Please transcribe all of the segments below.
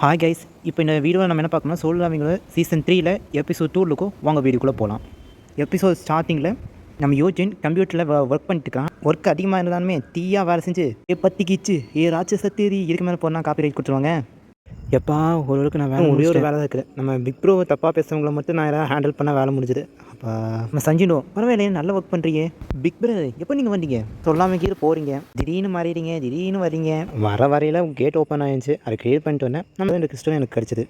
Hi guys, இப்போ இந்த வீடியோவில் நம்ம என்ன பார்க்கணும்னா சோலோ லெவலிங்கோட சீசன் 3ல் எபிசோட் 2 இருக்கும். வாங்க வீடியோக்குள்ளே போகலாம். எபிசோட் ஸ்டார்டிங்கில் நம்ம யோஜின் கம்ப்யூட்டரில் ஒர்க் பண்ணிட்டு இருக்கான். ஒர்க் அதிகமாக இருந்தாலுமே தீயாக வேலை செஞ்சு பத்திக்கிச்சு ராட்சச தேரி இதுக்கு மேலே போனால் காப்பி ரைட் கொடுத்துருவாங்க. எப்பா ஓரளவுக்கு நான் ஒரே ஒரு வேலை தான் இருக்குது. நம்ம பிக் ப்ரோ தப்பாக பேசுகிறவங்கள மட்டும் நான் யாராவது ஹேண்டில் பண்ண வேலை முடிஞ்சுது. அப்போ நம்ம சஞ்சினோ பரவாயில்லையே, நல்லா ஒர்க் பண்ணுறீங்க. பிக் ப்ரோ எப்போ நீங்கள் வந்தீங்க? சொல்லாமல் கீழே போகிறீங்க, திடீர்னு மாறிடுங்க, திடீர்னு வரீங்க. வர வரையில் கேட் ஓப்பன் ஆகிடுச்சு, அதை கிளியர் பண்ணிட்டு வந்தேன். நம்ம ரெண்டு கிறிஸ்டன் எனக்கு கிடச்சிது.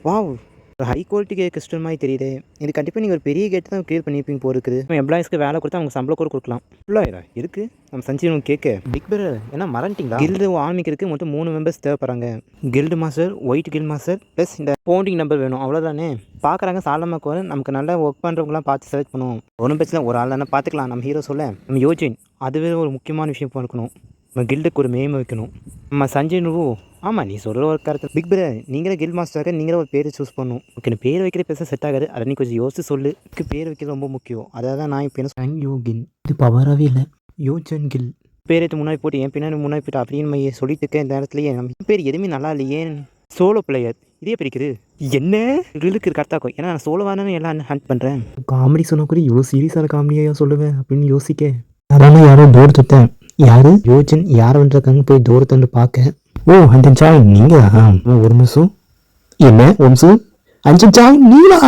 வாவ், ஒரு ஹை குவாலிட்டி கிறிஸ்டல் மாதிரி தெரியுது. இது கண்டிப்பாக நீங்கள் ஒரு பெரிய கேட்டு தான் கிளியர் பண்ணியிருப்பீங்க போல இருக்குது. நம்ம எம்ப்ளாயிஸ்க்கு வேலை கொடுத்தா அவங்க சம்பளம் கூட கொடுக்கலாம். ஃபுல்லாக இருக்குது. நம்ம சஞ்சீவன் கேட்க பிக் பிரதர் என்ன மறந்துட்டிங்களா? கில்டு ஆரம்பிக்கிறதுக்கு மொத்தம் 3 மெம்பர்ஸ் தேவைப்படுறாங்க. Guild master, white guild master plus இந்த ஃபவுண்டிங் நம்பர் வேணும். அவ்வளோதானே பார்க்குறாங்க. சாலமாக்கு வர நமக்கு நல்லா ஒர்க் பண்ணுறவங்களாம் பார்த்து செலக்ட் பண்ணுவோம். ஒன்றும் பிரச்சனை, ஒரு ஆள் தானே பார்த்துக்கலாம். நம்ம ஹீரோ சொல்ல நம்ம யோஜின் அதுவே ஒரு முக்கியமான விஷயம் பார்க்கணும். நம்ம கில்டுக்கு ஒரு மேம் வைக்கணும். நம்ம சஞ்சய் நூ ஆமாம், நீ சொல்கிற ஒரு கருத்து. பிக் பிரதர் நீங்களே கில் மாஸ்டராக நீங்களே ஒரு பேர் சூஸ் பண்ணணும். ஓகே, பேர் வைக்கிற பேச செட் ஆகாது. அதை நீ கொஞ்சம் யோசிச்சு சொல்லு. பேர் வைக்கிறது ரொம்ப முக்கியம். அதாவது தான் நான் இப்போ என்ன யோ கில், இது பவராகவே இல்லை. யோஜன் கில் பேரத்து முன்னாடி போட்டு என் பின்னாடி முன்னாடி போட்டு அப்படின்னு சொல்லிட்டு இருக்கேன். இந்த இடத்துலையே நம்ம பேர் எதுவுமே நல்லா இல்லையே. சோலோ பிளேயர் இதே பிடிக்குது என்ன கில்லுக்கு கரெக்டாகும். ஏன்னா நான் சோலோவானு எல்லாம் ஹண்ட் பண்ணுறேன். காமெடி சொன்ன கூட இவ்வளோ சீரியஸான காமெடியாக சொல்லுவேன் அப்படின்னு யோசிக்க அதனால் யாரோ டோர் தொட்டேன். யாரு யோஜன் யாரை வந்துருக்காங்க போய் தூரத்தை வந்து பார்க்க. ஓ அந்த ஜாயின் நீங்களா? ஒரு நிமிஷம், என்ன ஒரு நிமிஷம், அஞ்சு ஜாயின் நீங்களா?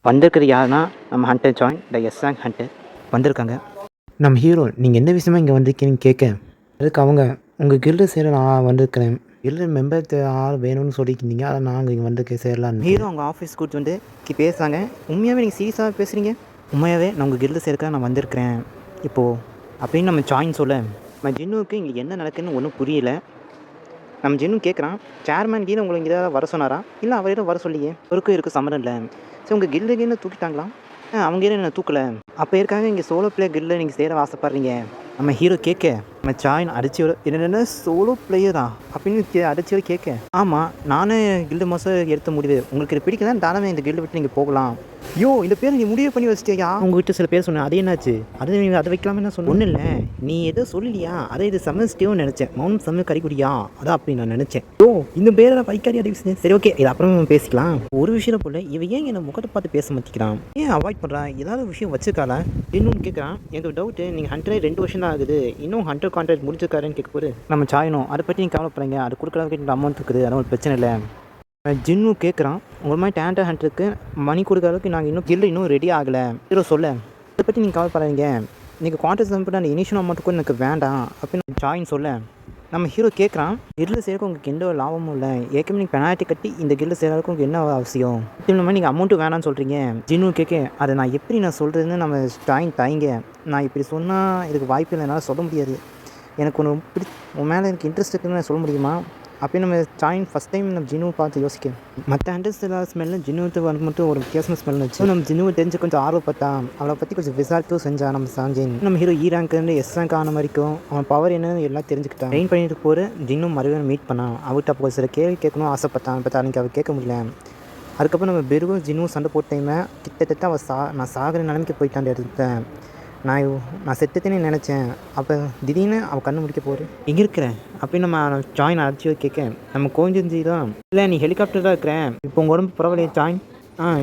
வந்திருக்கிறது யாருன்னா நம்ம ஹண்டர் ஜாயின் த எஸ்ஆங் ஹண்டர் வந்திருக்காங்க. நம்ம ஹீரோ நீங்கள் எந்த விஷயமா இங்கே வந்திருக்கீங்கன்னு கேட்க அதுக்கு அவங்க உங்கள் கில்டு சேர நான் வந்திருக்கிறேன். கில்டு மெம்பர் ஆள் வேணும்னு சொல்லியிருந்தீங்க, அதை நாங்கள் இங்கே வந்து சேரலாம். ஹீரோ அவங்க ஆஃபீஸ் கூட்டு வந்து பேசுகிறாங்க. உண்மையாகவே நீங்கள் சீரியஸாக பேசுகிறீங்க? உண்மையாகவே நான் உங்கள் கில்டு சேர்க்க நான் வந்திருக்கிறேன் இப்போது அப்படின்னு நம்ம ஜாயின் சொல்ல நம்ம ஜின்னுவுக்கு இங்கே என்ன நடக்குதுன்னு ஒன்றும் புரியல. நம்ம ஜின்னு கேட்குறான், சேர்மேன் கீழே உங்களுக்கு இங்கே ஏதாவது வர சொன்னாரா? இல்லை அவரிடம் வர சொல்லியே ஒருக்கும் இருக்குது சம்மரம் இல்லை. சரி உங்கள் கில்டு கீழே தூக்கிட்டாங்களா? அவங்க கீழே என்ன தூக்கலை. அப்போ இருக்காங்க இங்கே சோலோ பிளேயர் கில்டில் நீங்கள் சேர ஆசைப்பட்றீங்க. நம்ம ஹீரோ கேட்க நம்ம ஜாயின் அடிச்சு என்னென்ன சோலோ பிளேயரா அப்படின்னு அடிச்சு கேட்க ஆமாம் நானே கில்டு மாதம் எடுத்த முடிவு. உங்களுக்கு இது பிடிக்கல தானே இந்த கில்டு விட்டு நீங்கள் போகலாம். யோ இந்த பேர் நீ முடிவு பண்ணி வச்சிட்டியா? உங்ககிட்ட சில பேர் சொன்னேன், அது என்னாச்சு? அது நீங்கள் அதை வைக்கலாமே என்ன சொன்ன? ஒன்றும் இல்லை, நீ எதோ சொல்லலையா? அதை இது சமஸ்டேவும் நினச்சேன். மௌனம் சமயம் கறிக்குடியா அதான் அப்படி நான் நினச்சேன். ஓ இந்த பேரை வைக்காரி அதை சரி ஓகே, இது அப்புறம் பேசிக்கலாம். ஒரு விஷயம் போல இவ ஏன் என்னை முகத்தை பார்த்து பேச மாட்டேங்கிறான்? ஏன் அவாய்ட் பண்ணுறான்? ஏதாவது விஷயம் வச்சுக்கால இன்னொன்று கேட்குறான். எனக்கு டவுட்டு, நீங்கள் 102 வருஷம் தான் ஆகுது, இன்னும் 100 கான்ட்ராக்ட் முடிச்சிருக்காருன்னு கேட்க போது நம்ம சாயணும் அதை பற்றி நீங்கள் கவலைப்படுறீங்க. அது கொடுக்குறதுக்கு அமௌண்ட் இருக்குது, அதெல்லாம் ஒரு பிரச்சனை இல்லை. ஜின்னு கேட்குறான், உங்கள் மாதிரி டேலண்ட் ஹண்ட்ருக்கு மணி கொடுக்குற அளவுக்கு நாங்கள் இன்னும் கில்டு இன்னும் ரெடி ஆகலை. ஹீரோ சொல்ல இதை பற்றி நீங்கள் கவலைப்படுறீங்க. நீங்கள் கான்ட்ராக்ட் பண்ண அந்த இனிஷியல் அமௌண்ட் கூட எனக்கு வேண்டாம் அப்படின்னு ஜாயின் சொல்ல நம்ம ஹீரோ கேட்குறான், கில்டு சேர்க்க உங்களுக்கு எந்த ஒரு லாபமும் இல்லை. ஏற்கனவே நீங்கள் பெனால்ட்டி கட்டி இந்த கில்டு சேர்றதுக்கு உங்களுக்கு என்ன அவசியம்? இந்த மாதிரி நீங்கள் அமௌண்ட்டு வேணான்னு சொல்கிறீங்க. ஜின்னு கேட்க அதை நான் எப்படி நான் சொல்கிறதுன்னு நம்ம ஜாயின் தாய்ங்க. நான் இப்படி சொன்னால் இதுக்கு வாய்ப்பு இல்லை, என்னால் சொல்ல முடியாது. எனக்கு ஒன்று உன் மேலே எனக்கு இன்ட்ரெஸ்ட் இருக்குன்னு நான் சொல்ல முடியுமா அப்படின்னு நம்ம ஜாயின் ஃபஸ்ட் டைம் நம்ம ஜினுவை பார்த்து யோசிக்க மற்ற ஹண்ட்ரட்ஸ் எல்லா ஸ்மெல்லு ஜினுவத்து வந்து மட்டும் ஒரு வித்தியாசமான ஸ்மெல் வச்சு நம்ம ஜினுவை தெரிஞ்சு கொஞ்சம் ஆர்வப்பட்டா அவளை பற்றி கொஞ்சம் விசாரிட்டும் செஞ்சான் நம்ம சாஞ்சின். நம்ம ஹீரோ ரேங்க்லேருந்து ரேங்க் ஆன வரைக்கும் அவன் பவர் என்னன்னு எல்லாம் தெரிஞ்சுக்கிட்டான். ட்ரெயின் பண்ணிட்டு போகிற ஜின்னும் மறுபடியும் மீட் பண்ணான். அவர்கிட்ட அப்போ சில கேள்வி கேட்கணும் ஆசைப்பட்டான். பட் அன்றைக்கி அவள் கேட்க முடியல. அதுக்கப்புறம் நம்ம பெருகும் ஜின்னுவும் சண்டை போட்டேமே கிட்டத்தட்ட அவள் நான் சாகிற நிலைமைக்கு போயிட்டான் எடுத்தேன். நான் செத்துத்தேனே நினச்சேன். அப்போ திடீர்னு அவள் கண்ணு முடிக்க போகிறேன் எங்கே இருக்கிறேன் அப்படின்னு நம்ம ஜாயின் அடிச்சு கேட்க நம்ம கோஞ்சஞ்சி தான் இல்லை நீ ஹெலிகாப்டர் தான் இருக்கிறேன். இப்போ உங்கள் உடம்பு பரவாயில்லையே ஜாயின்?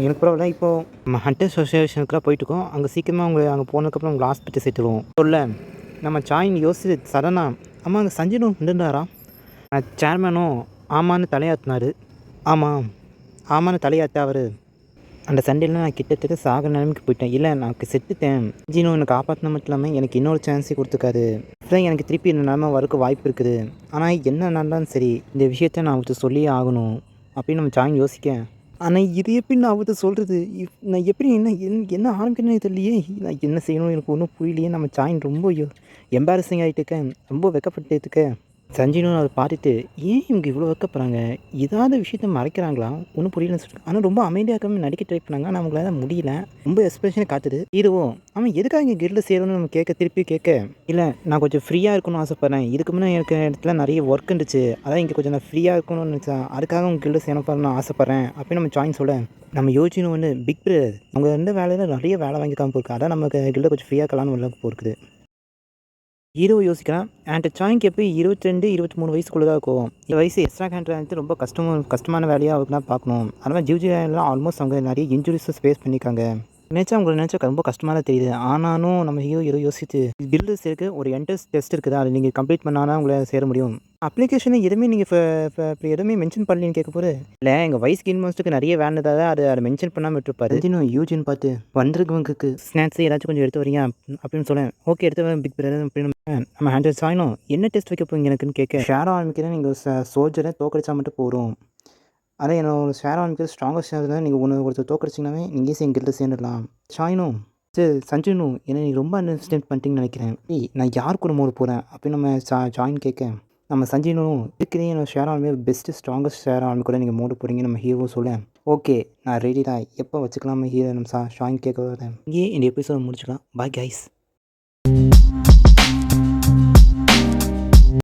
எனக்கு பரவாயில்ல. இப்போது நம்ம ஹண்டர் அசோசியேஷனுக்குலாம் போயிட்டுருக்கோம். அங்கே சீக்கிரமாக அவங்க அங்கே போனதுக்கப்புறம் உங்களை ஹாஸ்பிட்டல் சேர்த்துருவோம் சொல்ல நம்ம ஜாயின் யோசிச்சு சடனாக அம்மா அங்கே சஞ்சனும் நின்றுறாரா? சேர்மேனும் ஆமான்னு தலையாற்றினார். ஆமான்னு தலையாற்ற அவர் அந்த சண்டையில் நான் கிட்டத்தட்ட சாக நிலைமைக்கு போயிட்டேன். இல்லை நான் செத்துட்டேன். ஜீனோ எனக்கு காப்பாற்றின மட்டும் இல்லாமல் எனக்கு இன்னொரு சான்ஸே கொடுத்துக்காது. இல்லை எனக்கு திருப்பி இந்த நிலைமை வரக்கு வாய்ப்பு இருக்குது. ஆனால் என்ன நடந்தாலும் சரி இந்த விஷயத்த நான் அவர்கிட்ட சொல்லியே ஆகணும் அப்படின்னு நம்ம ஜாயின் யோசிக்க ஆனால் இது எப்படி நான் அவர்கிட்ட சொல்கிறது? நான் எப்படி என்ன ஆரம்பிக்கணும்னு தெரியலையே. நான் என்ன செய்யணும் எனக்கு ஒன்றும் புரியலையே. நம்ம ஜாயின் ரொம்ப எம்பாரசிங் ஆகிட்டு இருக்கேன், ரொம்ப வெக்கப்பட்டு இருக்கேன். சஞ்சினும் அதை பார்த்துட்டு ஏன் இவங்க இவ்வளோ வைக்கப்படுறாங்க, ஏதாவது விஷயத்த மறைக்கிறாங்களா ஒன்றும் புரியலன்னு சொல்லிட்டு ஆனால் ரொம்ப அமைதியாக நடிக்க ட்ரை பண்ணாங்க. ஆனால் அவங்களால முடியல. ரொம்ப எக்ஸ்பிரஷனை காத்துது. ஹீரோவும் அவன் எதுக்காக இங்கே கில்டில் சேரணும்னு நம்ம திருப்பி கேட்க இல்லை நான் கொஞ்சம் ஃப்ரீயாக இருக்கணும்னு ஆசைப்பட்றேன். இதுக்கு முன்னே இருக்கிற இடத்துல நிறைய ஒர்க் இருந்துச்சு, அதான் இங்கே கொஞ்சம் நான் ஃப்ரீயாக இருக்கணும்னு நினச்சேன். அதுக்காக உங்கள் கில்டில் சேரணும்னு ஆசைப்பட்றேன் அப்படின்னு நம்ம ஜாயின் சொல்ல நம்ம யோசிச்சுன்னு வந்து பிக் பிரதர் அவங்க இருந்த வேலையில் நிறைய வேலை வாங்கிக்காமல் போயிருக்கு. அதான் நமக்கு கில்டில் கொஞ்சம் ஃப்ரீயாக இருக்கலாம்னு போயிருக்குது. ஹீரோ யோசிக்கிறான். அண்ட் சாய்க்கு எப்போ 22, 23 வயசுக்குள்ள தான் இருக்கும். இந்த வயசு எக்ஸ்ட்ரா கேரக்டர் வந்து ரொம்ப கஷ்டமான வேலையாக அவருக்கு தான் பார்க்கணும். அதனால ஜிவ்ஜிலாம் ஆல்மோஸ்ட் அவங்க நிறைய இன்ஜுரிஸஸ் ஃபேஸ் பண்ணியிருக்காங்க. நினச்சா அவங்களுக்கு நினச்சா ரொம்ப கஷ்டமாக தான் தெரியுது. ஆனாலும் நம்ம ஹீரோ ஏதோ யோசிச்சு பில்டர்ஸ் இருக்குது, ஒரு என்ட்ரன்ஸ் டெஸ்ட் இருக்குது, அதை நீங்கள் கம்ப்ளீட் பண்ணால் தான் உங்களை சேர முடியும். அப்ளிகேஷனை எதுவுமே நீங்கள் இப்போ எதுவுமே மென்ஷன் பண்ணலன்னு கேட்க போது இல்லை, எங்கள் வைஸ் கின் மாஸ்டருக்கு நிறைய வேலை தான் அதை மென்ஷன் பண்ணாமல் விட்டுருப்பாரு. இன்னும் யூஜின் பார்த்து வந்திருக்கவங்களுக்கு ஸ்நாக்ஸ் ஏதாச்சும் கொஞ்சம் எடுத்து வரீங்க அப்படின்னு சொல்லேன். ஓகே எடுத்து வரேன் பிக் பிரதர் அப்படின்னு நம்ம ஹேண்டில் சாயணும். என்ன டெஸ்ட் வைக்க போங்க எனக்குன்னு கேட்க, ஷேர் ஆரம்பிக்கிறேன், நீங்கள் சோல்ஜரை தோக்கடிச்சா மட்டும் போகிறோம். ஆனால் என்னோட ஷேர் ஆரம்பிக்கிறது ஸ்ட்ராங்கஸ்ட் ஷேர் தான். நீங்கள் ஒருத்தர் தோக்கடிச்சிங்கனாவே நீங்கள் ஈஸியாக எங்கிட்ட சேர்ந்துடலாம். ஷாயினும் சரி சஞ்சுனும் என்னை நீங்கள் ரொம்ப அண்டர்ஸ்டாண்ட் பண்ணிட்டீங்கன்னு நினைக்கிறேன். நான் யார் கூட மோட போகிறேன் அப்படின்னு நம்ம ஜாயின் கேட்க, நம்ம சஞ்சீனும் இருக்கிறேன் என்னோட ஷேர் ஆரம்பி பெஸ்ட்டு ஸ்ட்ராங்கஸ்ட் ஷேர் ஆரம்பி கூட நீங்கள் மோட போகிறீங்க நம்ம ஹீரோ சொல்ல, ஓகே நான் ரெடி தான், எப்போ வச்சுக்கலாம் ஹீரோ நம்ம ஷாயின் கேட்க வரேன். இங்கே இந்த எபிசோட முடிச்சுக்கலாம். Bye guys.